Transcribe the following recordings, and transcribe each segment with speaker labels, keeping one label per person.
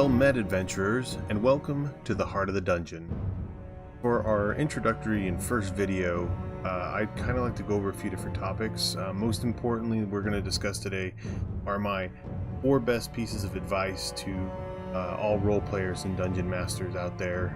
Speaker 1: Well met, adventurers, and welcome to the Heart of the Dungeon. For our introductory and first video, I'd kind of like to go over a few different topics. Most importantly, we're going to discuss today are my 4 best pieces of advice to all role players and dungeon masters out there.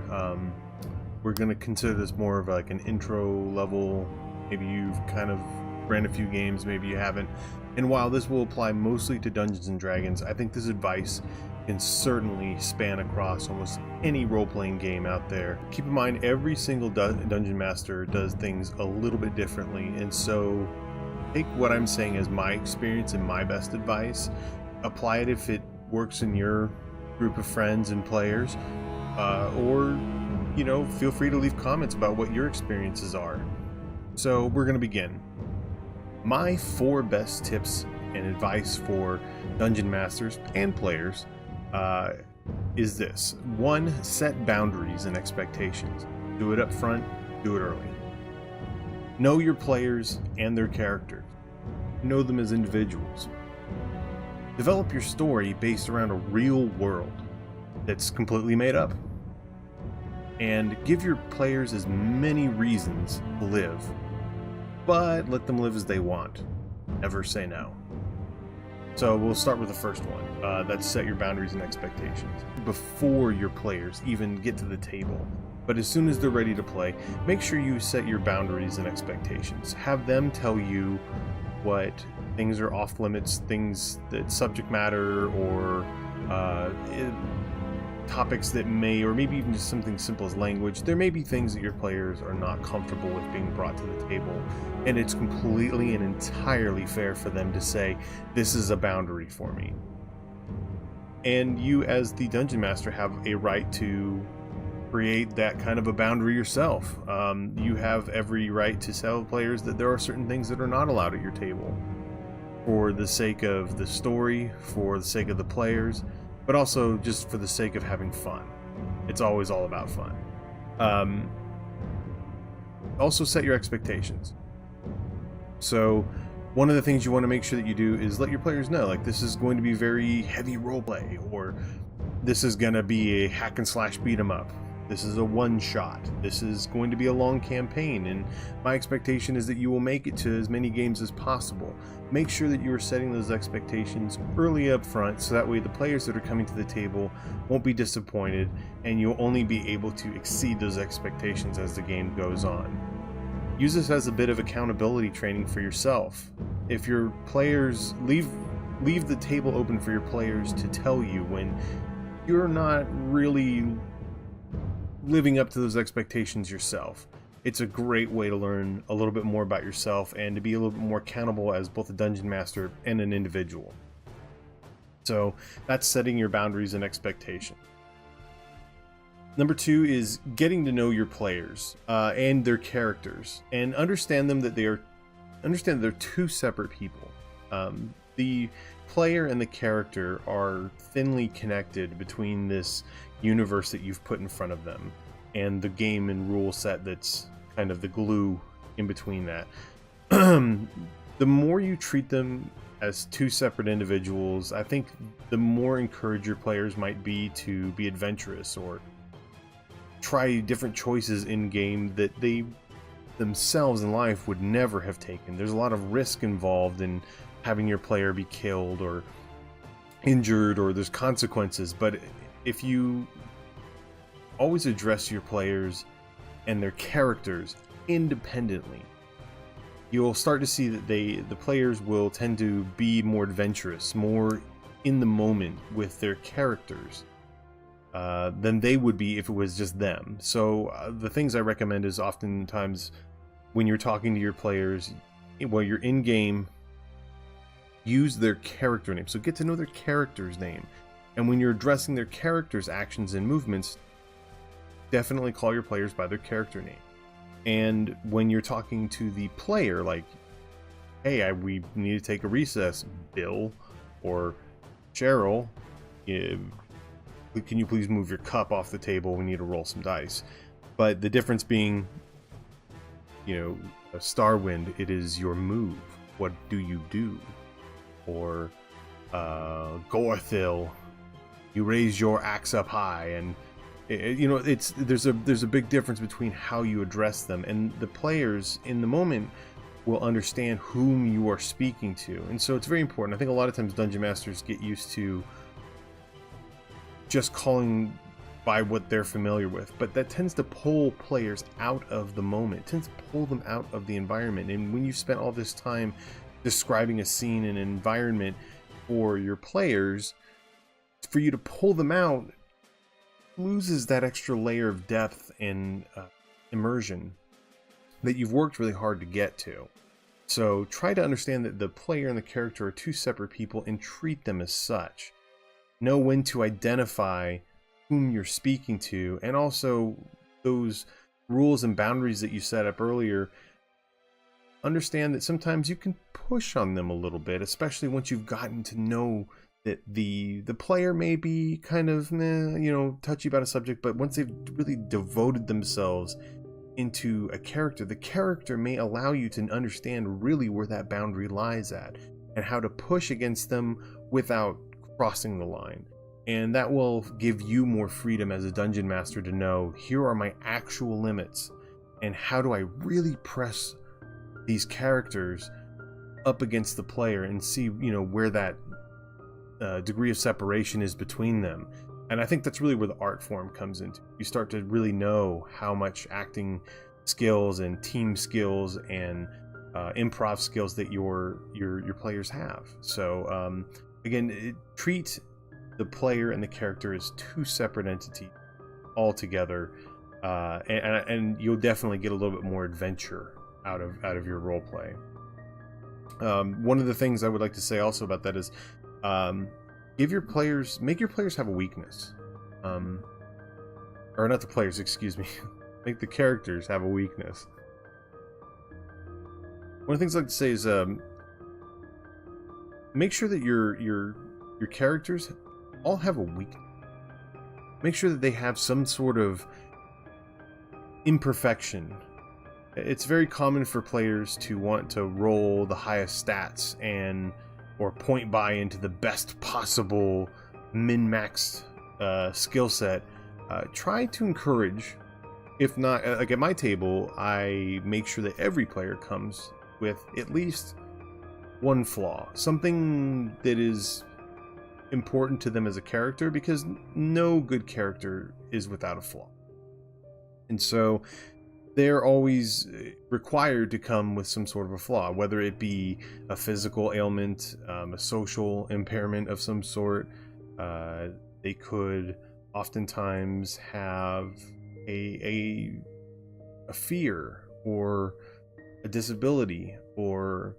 Speaker 1: We're going to consider this more of like an intro level. Maybe you've kind of ran a few games, maybe you haven't. And while this will apply mostly to Dungeons and Dragons, I think this advice can certainly span across almost any role-playing game out there. Keep in mind, every single dungeon master does things a little bit differently, and so take what I'm saying as my experience and my best advice, apply it if it works in your group of friends and players, or feel free to leave comments about what your experiences are. So we're going to begin. My 4 best tips and advice for dungeon masters and players is this. 1, set boundaries and expectations. Do it up front, do it early. Know your players and their characters. Know them as individuals. Develop your story based around a real world that's completely made up. And give your players as many reasons to live, but let them live as they want. Never say no. So we'll start with the first one. That's set your boundaries and expectations before your players even get to the table. But as soon as they're ready to play, make sure you set your boundaries and expectations. Have them tell you what things are off limits, things that subject matter, or topics that may, or maybe even just something simple as language. There may be things that your players are not comfortable with being brought to the table, and it's completely and entirely fair for them to say, this is a boundary for me. And you as the dungeon master have a right to create that kind of a boundary yourself. You have every right to tell players that there are certain things that are not allowed at your table for the sake of the story, for the sake of the players, but also just for the sake of having fun. It's always all about fun. Also set your expectations. So one of the things you want to make sure that you do is let your players know, like, this is going to be very heavy roleplay, or this is going to be a hack and slash beat 'em up. This is a one-shot. This is going to be a long campaign, and my expectation is that you will make it to as many games as possible. Make sure that you are setting those expectations early up front, so that way the players that are coming to the table won't be disappointed, and you'll only be able to exceed those expectations as the game goes on. Use this as a bit of accountability training for yourself. If your players leave the table open for your players to tell you when you're not really living up to those expectations yourself. It's a great way to learn a little bit more about yourself and to be a little bit more accountable as both a dungeon master and an individual. So that's setting your boundaries and expectations. Number 2 is getting to know your players and their characters, and understand that they're 2 separate people. The player and the character are thinly connected between this universe that you've put in front of them and the game and rule set that's kind of the glue in between that. The more you treat them as 2 separate individuals, I think the more encouraged your players might be to be adventurous or try different choices in game that they themselves in life would never have taken. There's a lot of risk involved in having your player be killed or injured, or there's consequences, but if you always address your players and their characters independently, you'll start to see that the players will tend to be more adventurous, more in the moment with their characters than they would be if it was just them. So the things I recommend is oftentimes when you're talking to your players, while you're in game, use their character name. So get to know their character's name. And when you're addressing their character's actions and movements, definitely call your players by their character name. And when you're talking to the player, like, hey, we need to take a recess, Bill or Cheryl, can you please move your cup off the table? We need to roll some dice. But the difference being, a Starwind, it is your move. What do you do? Or Gorthil, you raise your axe up high, and you know, there's a big difference between how you address them, and the players in the moment will understand whom you are speaking to. And so it's very important. I think a lot of times dungeon masters get used to just calling by what they're familiar with, but that tends to pull players out of the moment. It tends to pull them out of the environment. And when you've spent all this time describing a scene and an environment for your players, for you to pull them out loses that extra layer of depth and immersion that you've worked really hard to get to. So try to understand that the player and the character are two separate people and treat them as such. Know when to identify whom you're speaking to, and also those rules and boundaries that you set up earlier. Understand that sometimes you can push on them a little bit, especially once you've gotten to know that the player may be kind of you know, touchy about a subject, but once they've really devoted themselves into a character, the character may allow you to understand really where that boundary lies at and how to push against them without crossing the line. And that will give you more freedom as a dungeon master to know, here are my actual limits, and how do I really press these characters up against the player and see, you know, where that degree of separation is between them. And I think that's really where the art form comes into. You start to really know how much acting skills and team skills and improv skills that your players have. So again, treat the player and the character as two separate entities altogether, and you'll definitely get a little bit more adventure out of your role play. One of the things I would like to say also about that is, make your players have a weakness, or not the players, excuse me. Make the characters have a weakness. One of the things I like to say is, make sure that your characters all have a weakness. Make sure that they have some sort of imperfection. It's very common for players to want to roll the highest stats or point buy into the best possible min-maxed skill set. Try to encourage, if not, like at my table, I make sure that every player comes with at least one flaw, something that is important to them as a character, because no good character is without a flaw. And so they're always required to come with some sort of a flaw, whether it be a physical ailment, a social impairment of some sort. They could oftentimes have a fear or a disability, or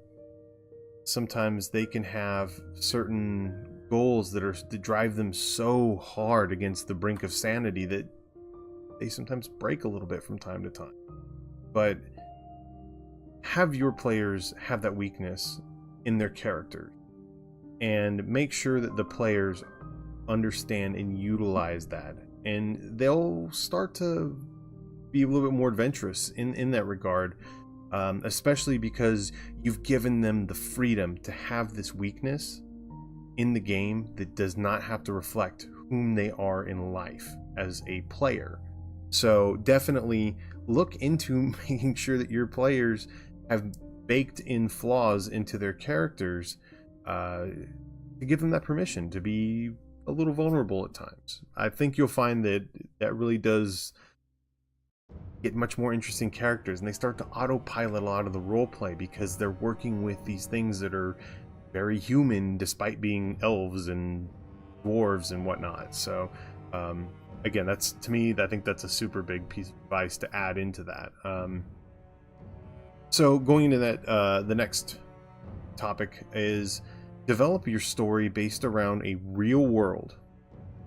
Speaker 1: sometimes they can have certain goals that drive them so hard against the brink of sanity that they sometimes break a little bit from time to time. But have your players have that weakness in their character, and make sure that the players understand and utilize that, and they'll start to be a little bit more adventurous in that regard, especially because you've given them the freedom to have this weakness in the game that does not have to reflect whom they are in life as a player. So definitely look into making sure that your players have baked in flaws into their characters, to give them that permission to be a little vulnerable at times. I think you'll find that really does get much more interesting characters, and they start to autopilot a lot of the role play because they're working with these things that are very human despite being elves and dwarves and whatnot. So again, that's, to me, I think that's a super big piece of advice to add into that. So going into that, the next topic is develop your story based around a real world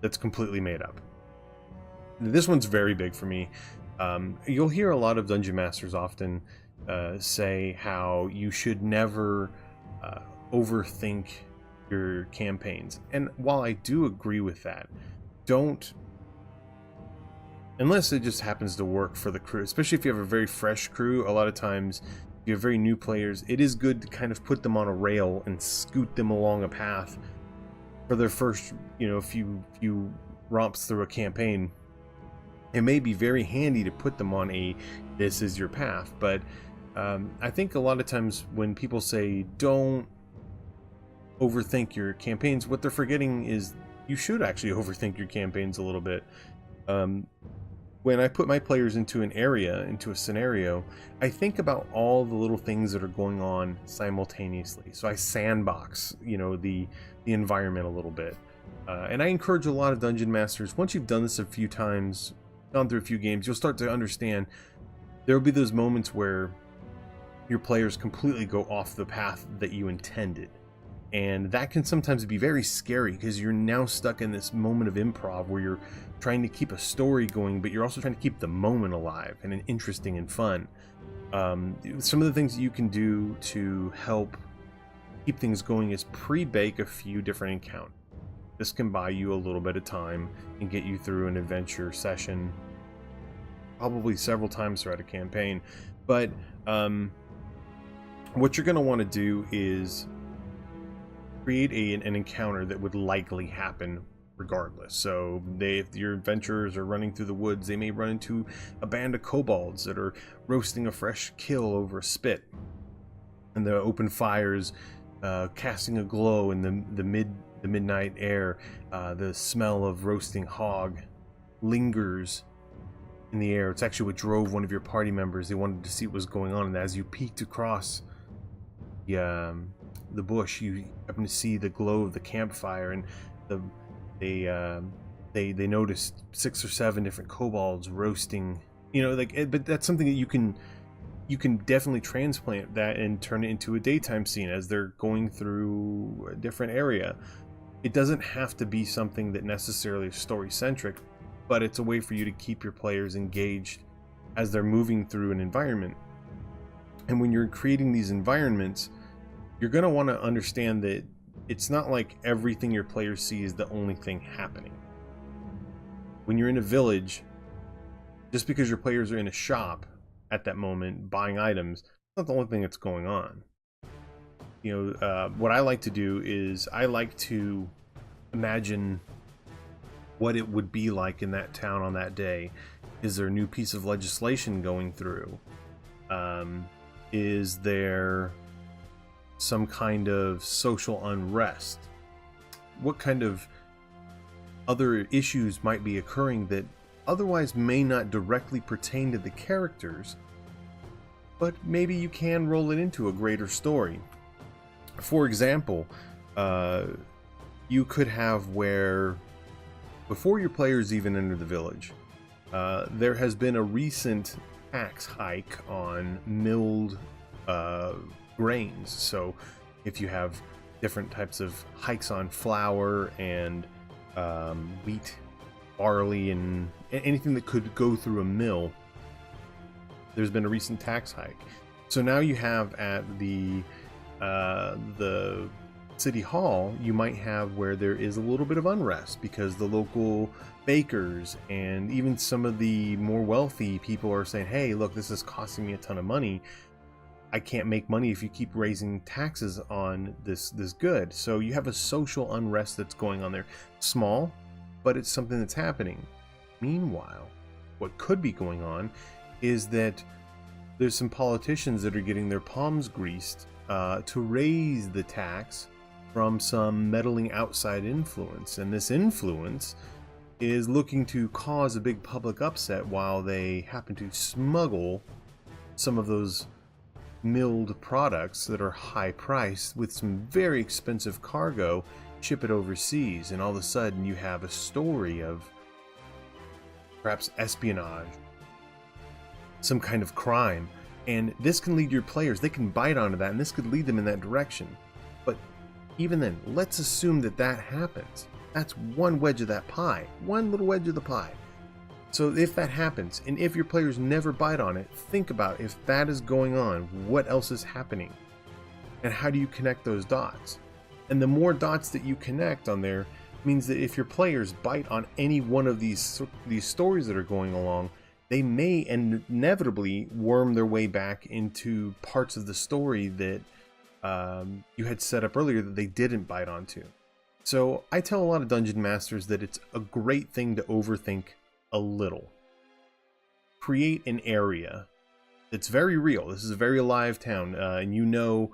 Speaker 1: that's completely made up. This one's very big for me. You'll hear a lot of dungeon masters often say how you should never overthink your campaigns. And while I do agree with that, don't, unless it just happens to work for the crew, especially if you have a very fresh crew. A lot of times, if you have very new players, it is good to kind of put them on a rail and scoot them along a path for their first, few romps through a campaign, it may be very handy to put them on this is your path. But I think a lot of times when people say don't overthink your campaigns, what they're forgetting is you should actually overthink your campaigns a little bit. When I put my players into an area, into a scenario, I think about all the little things that are going on simultaneously. So I sandbox, the environment a little bit. And I encourage a lot of dungeon masters, once you've done this a few times, gone through a few games, you'll start to understand there will be those moments where your players completely go off the path that you intended. And that can sometimes be very scary because you're now stuck in this moment of improv where you're trying to keep a story going, but you're also trying to keep the moment alive and interesting and fun. Some of the things that you can do to help keep things going is pre-bake a few different encounters. This can buy you a little bit of time and get you through an adventure session probably several times throughout a campaign. But what you're going to want to do is create an encounter that would likely happen regardless. So if your adventurers are running through the woods, they may run into a band of kobolds that are roasting a fresh kill over a spit, and the open fires casting a glow in the midnight air. The smell of roasting hog lingers in the air. It's actually what drove one of your party members. They wanted to see what was going on, and as you peeked across the bush, you happen to see the glow of the campfire, and they noticed 6 or 7 different kobolds roasting. But that's something that you can definitely transplant that and turn it into a daytime scene as they're going through a different area. It doesn't have to be something that necessarily is story centric, but it's a way for you to keep your players engaged as they're moving through an environment. And when you're creating these environments, you're going to want to understand that it's not like everything your players see is the only thing happening. When you're in a village, just because your players are in a shop at that moment buying items, it's not the only thing that's going on. What I like to do is I like to imagine what it would be like in that town on that day. Is there a new piece of legislation going through? Is there some kind of social unrest? What kind of other issues might be occurring that otherwise may not directly pertain to the characters, but maybe you can roll it into a greater story? For example, you could have where, before your players even enter the village, there has been a recent tax hike on milled grains. So if you have different types of hikes on flour and wheat, barley, and anything that could go through a mill, there's been a recent tax hike. So now you have at the city hall, you might have where there is a little bit of unrest because the local bakers and even some of the more wealthy people are saying, hey, look, this is costing me a ton of money. I can't make money if you keep raising taxes on this good. So you have a social unrest that's going on there. Small, but it's something that's happening. Meanwhile, what could be going on is that there's some politicians that are getting their palms greased to raise the tax from some meddling outside influence. And this influence is looking to cause a big public upset while they happen to smuggle some of those milled products that are high priced with some very expensive cargo, ship it overseas, and all of a sudden you have a story of perhaps espionage, some kind of crime. And this can lead your players, they can bite onto that, and this could lead them in that direction. But even then, let's assume that that happens. That's one wedge of that pie, one little wedge of the pie. So if that happens, and if your players never bite on it, think about if that is going on, what else is happening? And how do you connect those dots? And the more dots that you connect on there means that if your players bite on any one of these stories that are going along, they may inevitably worm their way back into parts of the story that you had set up earlier that they didn't bite onto. So I tell a lot of dungeon masters that it's a great thing to overthink a little. Create an area that's very real. This is a very alive town, and you know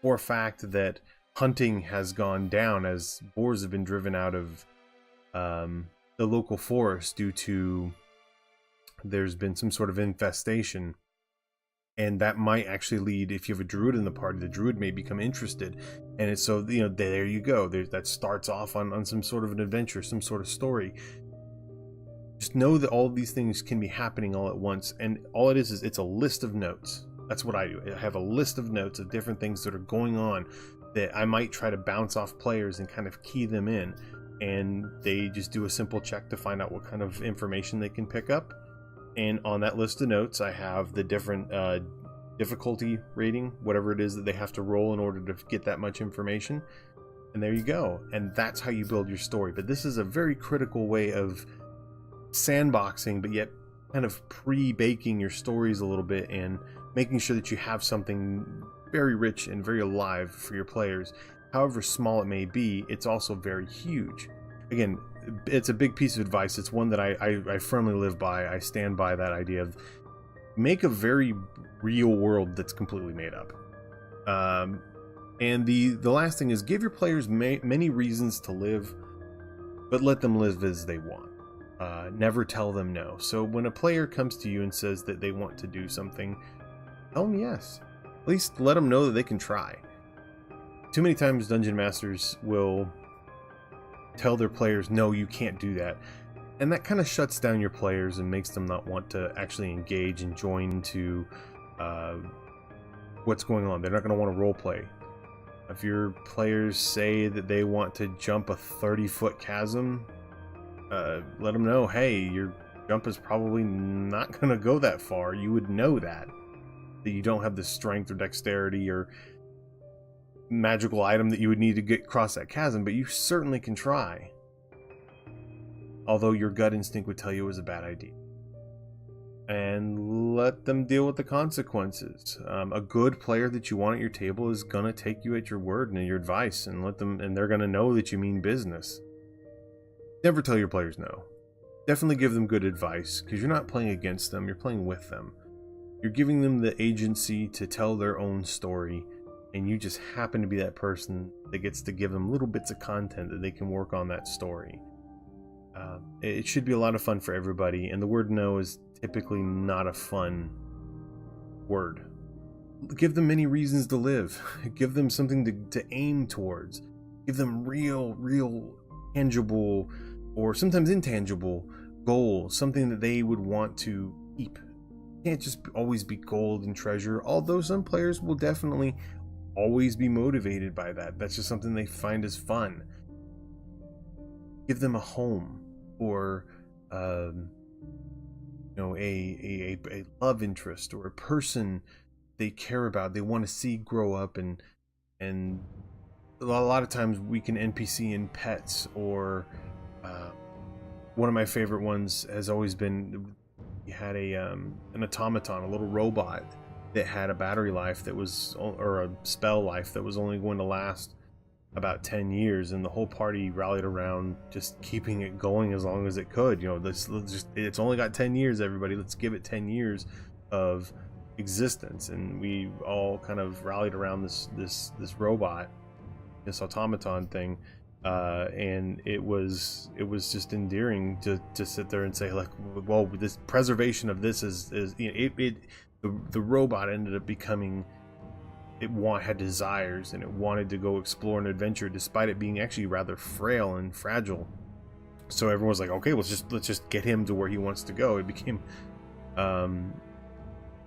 Speaker 1: for a fact that hunting has gone down as boars have been driven out of the local forest due to there's been some sort of infestation. And that might actually lead, if you have a druid in the party, the druid may become interested. And it's so, you know, there you go. That starts off on some sort of an adventure, some sort of story. Just know that all of these things can be happening all at once. And all it is it's a list of notes. That's what I do. I have a list of notes of different things that are going on that I might try to bounce off players and kind of key them in. And they just do a simple check to find out what kind of information they can pick up. And on that list of notes, I have the different difficulty rating, whatever it is that they have to roll in order to get that much information. And there you go. And that's how you build your story. But this is a very critical way of sandboxing, but yet kind of pre-baking your stories a little bit and making sure that you have something very rich and very alive for your players. However small it may be, it's also very huge. Again, it's a big piece of advice. It's one that I firmly live by. I stand by that idea of make a very real world that's completely made up. And the last thing is give your players many reasons to live, but let them live as they want. Never tell them no. So when a player comes to you and says that they want to do something, tell them yes. At least let them know that they can try. Too many times dungeon masters will tell their players, no, you can't do that. And that kind of shuts down your players and makes them not want to actually engage and join into what's going on. They're not going to want to roleplay. If your players say that they want to jump a 30-foot chasm, let them know, hey, your jump is probably not going to go that far. You would know that you don't have the strength or dexterity or magical item that you would need to get across that chasm, but you certainly can try. Although your gut instinct would tell you it was a bad idea. And let them deal with the consequences. A good player that you want at your table is gonna take you at your word and your advice, and they're gonna know that you mean business. Never tell your players no. Definitely give them good advice, because you're not playing against them, you're playing with them. You're giving them the agency to tell their own story, and you just happen to be that person that gets to give them little bits of content that they can work on that story. It should be a lot of fun for everybody, and the word no is typically not a fun word. Give them many reasons to live. Give them something to aim towards. Give them real tangible or sometimes intangible goals, something that they would want to keep. It can't just always be gold and treasure, although some players will definitely always be motivated by that. That's just something they find as fun. Give them a home, or a love interest, or a person they care about, they want to see grow up, and a lot of times we can NPC in pets, or one of my favorite ones has always been, you had an automaton, a little robot that had a battery life that was, or a spell life that was only going to last about 10 years, and the whole party rallied around just keeping it going as long as it could. It's only got 10 years, everybody, let's give it 10 years of existence. And we all kind of rallied around this robot, this automaton thing, and it was just endearing to sit there and say, like, well, this preservation of this is the robot ended up becoming, had desires, and it wanted to go explore an adventure despite it being actually rather frail and fragile. So everyone was like, okay, let's just get him to where he wants to go. It became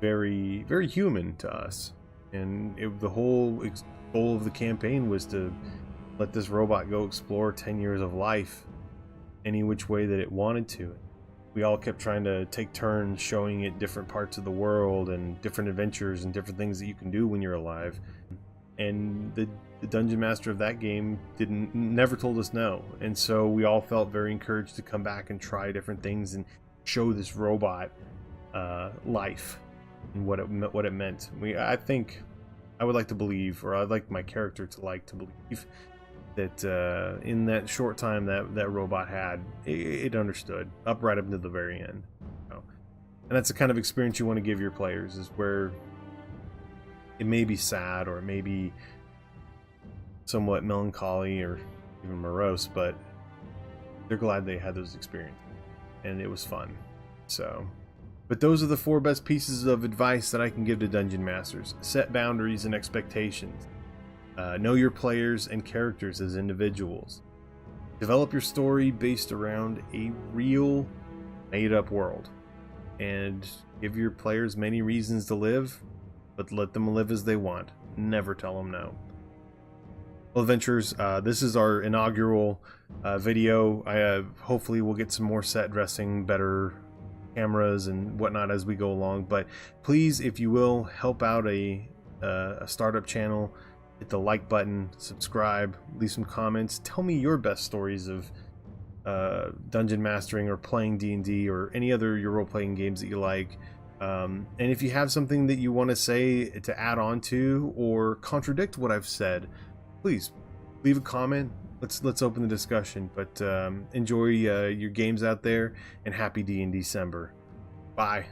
Speaker 1: very, very human to us, and the whole goal of the campaign was to let this robot go explore 10 years of life any which way that it wanted to. We all kept trying to take turns showing it different parts of the world and different adventures and different things that you can do when you're alive. And the dungeon master of that game never told us no. And so we all felt very encouraged to come back and try different things and show this robot life and what it meant. I think I would like to believe, or I'd like my character to believe, that in that short time that robot had, it understood right up to the very end. So, and that's the kind of experience you want to give your players, is where it may be sad or it may be somewhat melancholy or even morose, but they're glad they had those experiences and it was fun. So, but those are the 4 best pieces of advice that I can give to dungeon masters. Set boundaries and expectations. Know your players and characters as individuals. Develop your story based around a real made-up world, and give your players many reasons to live, but let them live as they want. Never tell them no. Well, adventurers, this is our inaugural video. Hopefully we'll get some more set dressing, better cameras and whatnot as we go along, but please, if you will, help out a startup channel. Hit the like button, subscribe, leave some comments, tell me your best stories of dungeon mastering or playing D&D or any other your role-playing games that you like. And if you have something that you want to say to add on to or contradict what I've said, please leave a comment. Let's open the discussion. But enjoy your games out there, and happy D&December. Bye.